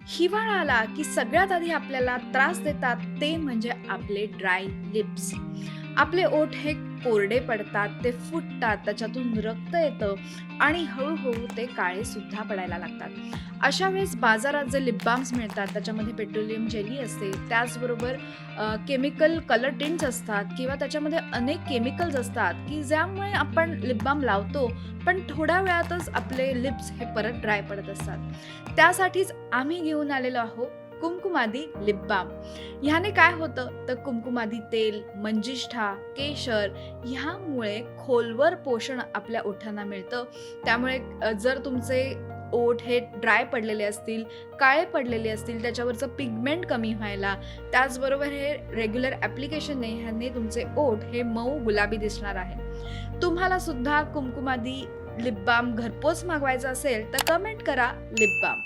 हिवाळा आला की सगळ्यात आधी आपल्याला त्रास देतात ते म्हणजे आपले ड्राय लिप्स. आपले ओठ हे कोरडे पडतात, ते फुटतात, त्याच्यातून रक्त येतं आणि हळूहळू ते काळे सुद्धा पडायला लागतात. अशा वेळेस बाजारात जे लिप बाम्स मिळतात त्याच्यामध्ये पेट्रोलियम जेली असते, त्याचबरोबर केमिकल कलर टिंट्स असतात किंवा त्याच्यामध्ये अनेक केमिकल्स असतात की ज्यामुळे आपण लिप बाम लावतो, पण थोड्या वेळातच आपले लिप्स हे परत ड्राय पडत असतात. त्यासाठीच आम्ही घेऊन आलेलो आहोत कुमकुमादी लिप बाम. ह्याने काय होतं तर कुमकुमादी तेल, मंजिष्ठा, केशर ह्यामुळे खोलवर पोषण आपल्या ओठांना मिळतं. त्यामुळे जर तुमचे ओठ हे ड्राय पडलेले असतील, काळे पडलेले असतील, त्याच्यावरचं पिगमेंट कमी व्हायला, त्याचबरोबर हे रेग्युलर ॲप्लिकेशनने ह्याने तुमचे ओठ हे मऊ गुलाबी दिसणार आहे. तुम्हाला सुद्धा कुमकुमादी लिप बाम घरपोच मागवायचा असेल तर कमेंट करा लिप बाम.